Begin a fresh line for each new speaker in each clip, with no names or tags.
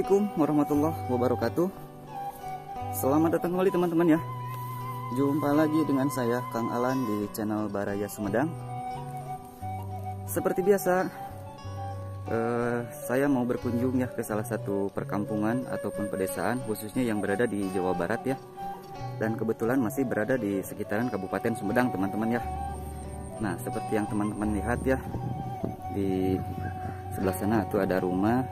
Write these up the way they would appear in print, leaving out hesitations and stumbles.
Assalamualaikum warahmatullahi wabarakatuh. Selamat datang kembali teman-teman ya. Jumpa lagi dengan saya Kang Alan di channel Baraya Sumedang. Seperti biasa, saya mau berkunjung ya ke salah satu perkampungan ataupun pedesaan, khususnya yang berada di Jawa Barat ya. Dan kebetulan masih berada di sekitaran Kabupaten Sumedang teman-teman ya. Nah, seperti yang teman-teman lihat ya, di sebelah sana itu ada rumah,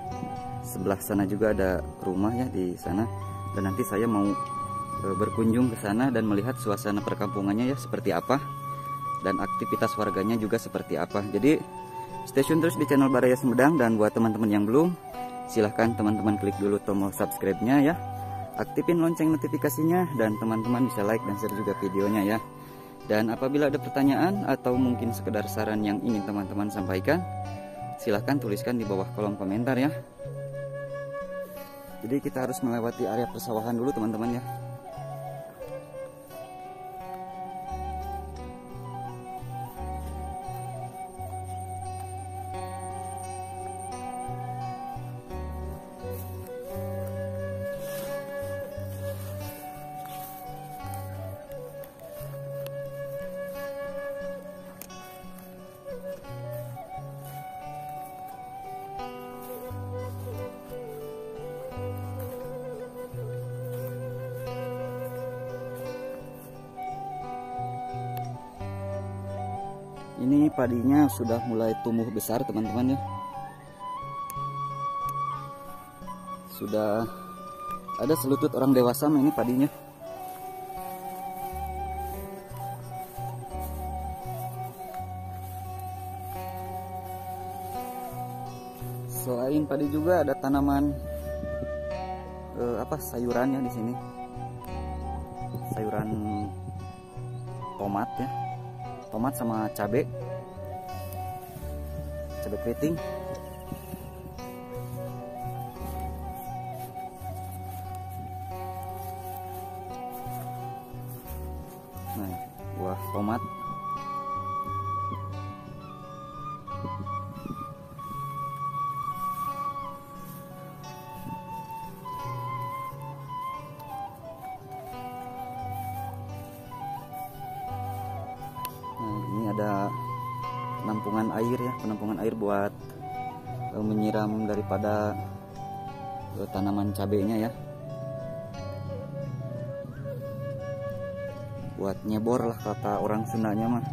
sebelah sana juga ada rumah ya di sana. Dan nanti saya mau berkunjung ke sana dan melihat suasana perkampungannya ya seperti apa, dan aktivitas warganya juga seperti apa. Jadi stay tune terus di channel Baraya Sumedang, dan buat teman-teman yang belum, silahkan teman-teman klik dulu tombol subscribe-nya ya, aktifin lonceng notifikasinya, dan teman-teman bisa like dan share juga videonya ya. Dan apabila ada pertanyaan atau mungkin sekedar saran yang ingin teman-teman sampaikan, silahkan tuliskan di bawah kolom komentar ya. Jadi kita harus melewati area persawahan dulu teman-teman ya. Ini padinya sudah mulai tumbuh besar teman-teman ya. Sudah ada selutut orang dewasa ini padinya. Selain padi juga ada tanaman sayuran ya di sini. Sayuran tomat ya. Tomat sama cabai keriting. Nah, buah tomat. Ini ada penampungan air ya, penampungan air buat menyiram daripada tanaman cabenya ya, buat nyebor lah kata orang Sundanya mah.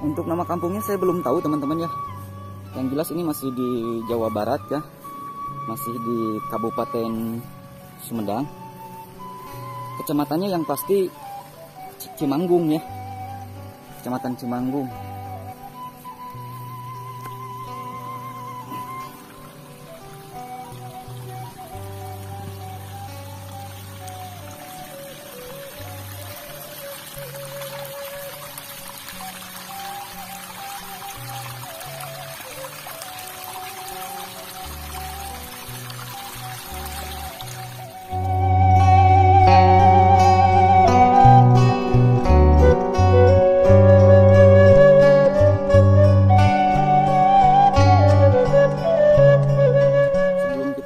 Untuk nama kampungnya saya belum tahu teman-teman ya. Yang jelas ini masih di Jawa Barat ya, masih di Kabupaten Sumedang. Kecamatannya yang pasti Cimanggung ya, Kecamatan Cimanggung.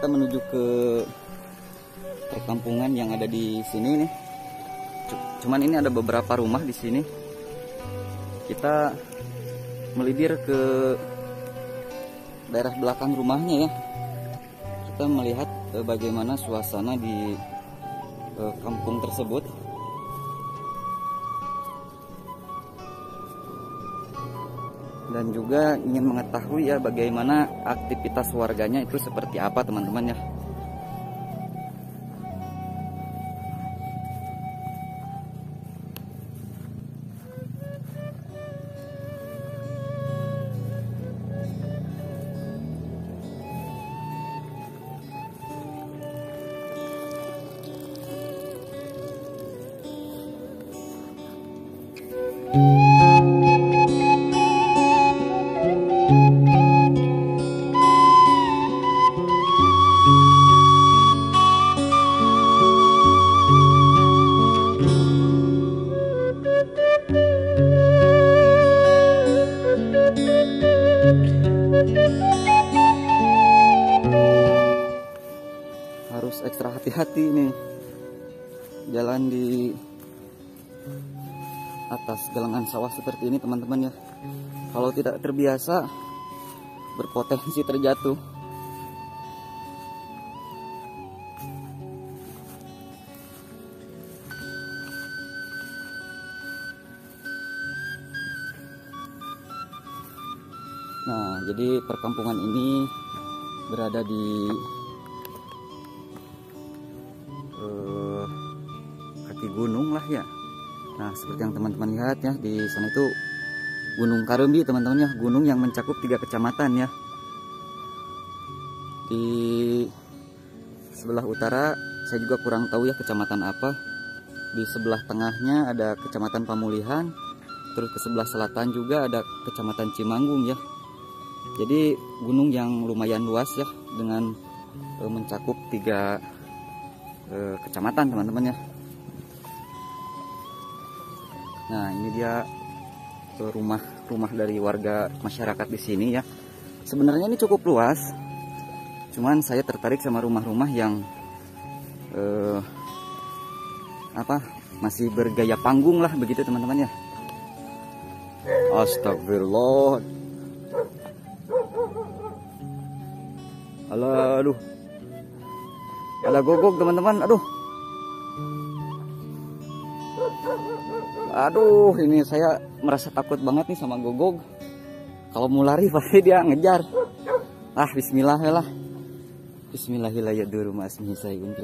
Menuju ke perkampungan yang ada di sini nih. Cuman ini ada beberapa rumah di sini. Kita melibir ke daerah belakang rumahnya ya. Kita melihat bagaimana suasana di kampung tersebut. Dan juga ingin mengetahui ya bagaimana aktivitas warganya itu seperti apa teman-teman ya. hati-hati nih jalan di atas galangan sawah seperti ini teman-teman ya. Kalau tidak terbiasa berpotensi terjatuh. Nah, jadi perkampungan ini berada di kaki gunung lah ya. Nah, seperti yang teman-teman lihat ya, di sana itu Gunung Kareumbi teman-teman ya, gunung yang mencakup 3 kecamatan ya. Di sebelah utara saya juga kurang tahu ya kecamatan apa. Di sebelah tengahnya ada Kecamatan Pamulihan, terus ke sebelah selatan juga ada Kecamatan Cimanggung ya. Jadi gunung yang lumayan luas ya, dengan mencakup 3 kecamatan teman-teman ya. Nah, ini dia rumah dari warga masyarakat di sini ya. Sebenarnya ini cukup luas, cuman saya tertarik sama rumah-rumah yang masih bergaya panggung lah begitu teman-teman ya. Astagfirullah. Aduh, ada gogok teman-teman. Aduh, ini saya merasa takut banget nih sama gogok. Kalau mau lari pasti dia ngejar. Bismillah lah. Bismillahirrahmanirrahim.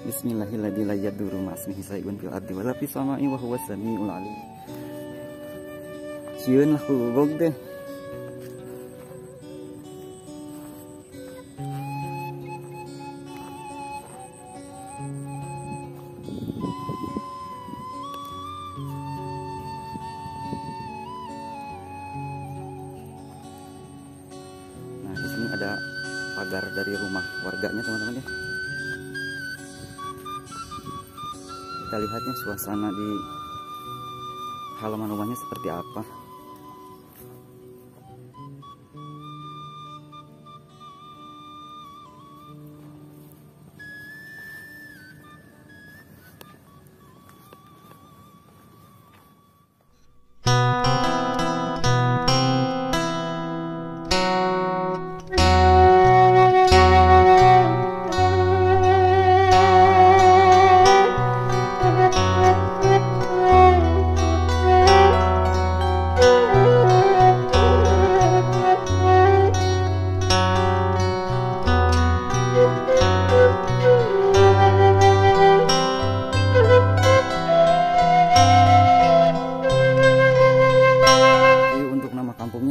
Bismillahirrahmanirrahim. Sieun lah gogok deh. Ada pagar dari rumah warganya teman-teman ya. Kita lihatnya suasana di halaman rumahnya seperti apa.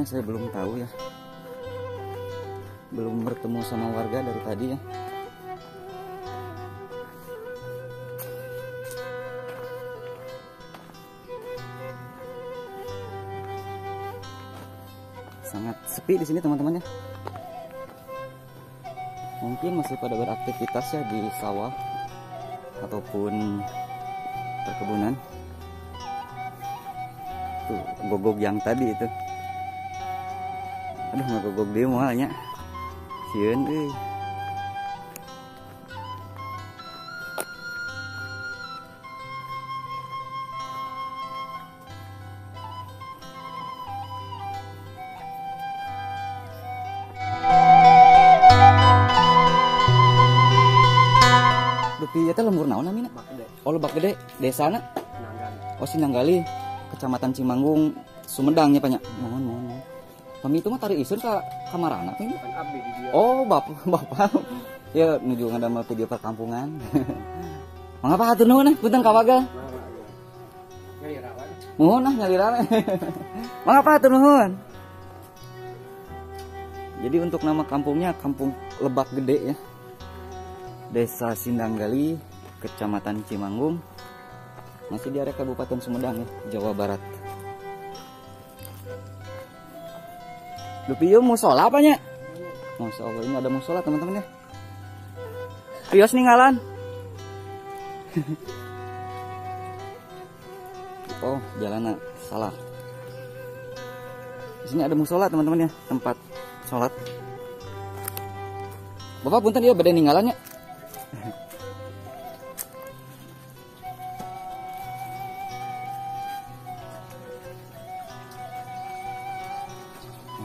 Saya belum tahu ya, belum bertemu sama warga dari tadi ya. Sangat sepi di sini teman-teman ya. Mungkin masih pada beraktivitas ya di sawah ataupun perkebunan. Tuh gogok yang tadi itu. Aduh, ngagogog dia moalnya. Sieun euy. Dupi eta lembur naon namina? Oh, Lebak Gede. Desana? Sinanggali. Oh, Sinanggali. Kecamatan Cimanggung, Sumedang ya, Pak nya. Mohon. Kami itu mah tari isun ke kamarana tuh ini. Oh, bapak. Ya nuju ngadamel video perkampungan. Mangapa hatur nuhun punten ka waga. Nuhun nyalirana. Mangapa hatur nuhun. Jadi untuk nama kampungnya Kampung Lebak Gede ya. Desa Sinanggali, Kecamatan Cimanggung. Masih di area Kabupaten Sumedang ya, Jawa Barat. Lupi yuk musola apanya? Masya Allah, ini ada musola teman-teman ya. Pios ninggalan. Oh, jalannya salah. Di sini ada musola teman-teman ya, tempat sholat. Bapak punten dia beda ninggalannya.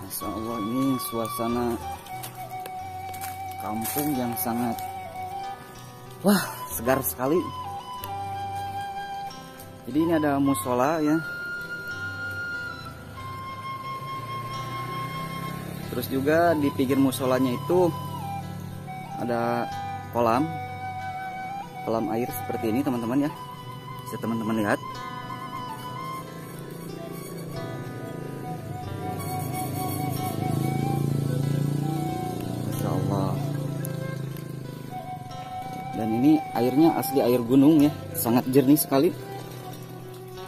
Masya Allah, ini suasana kampung yang sangat segar sekali. Jadi ini ada musola ya. Terus juga di pinggir musolanya itu ada kolam air seperti ini teman-teman ya. Bisa teman-teman lihat. Masya Allah. Dan ini airnya asli air gunung ya, sangat jernih sekali.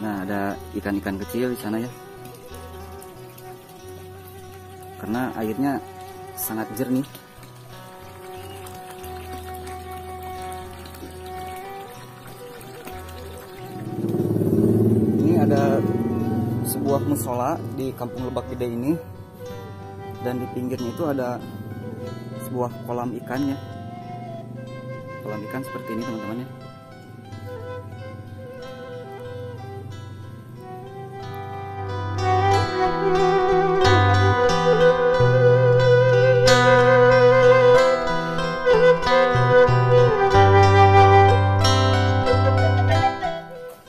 Nah, ada ikan-ikan kecil di sana ya. Karena airnya sangat jernih. Ini ada sebuah musola di Kampung Lebak Gede ini, dan di pinggirnya itu ada sebuah kolam ikannya. Kolam ikan seperti ini teman-teman ya.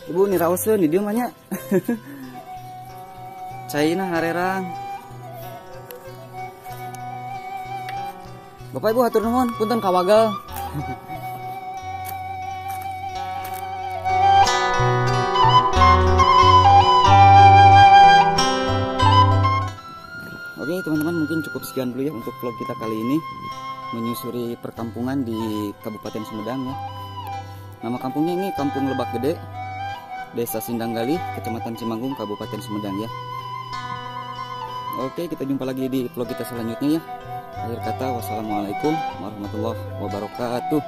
Ibu ni rausen di dia banyak. Caina harerang. Bapak Ibu hatur nuhun, punten kawagal. Oke teman-teman, mungkin cukup sekian dulu ya untuk vlog kita kali ini, menyusuri perkampungan di Kabupaten Sumedang ya. Nama kampungnya ini Kampung Lebak Gede, Desa Sindanggali, Kecamatan Cimanggung, Kabupaten Sumedang ya. Oke, kita jumpa lagi di vlog kita selanjutnya ya. Akhir kata, wassalamualaikum warahmatullahi wabarakatuh.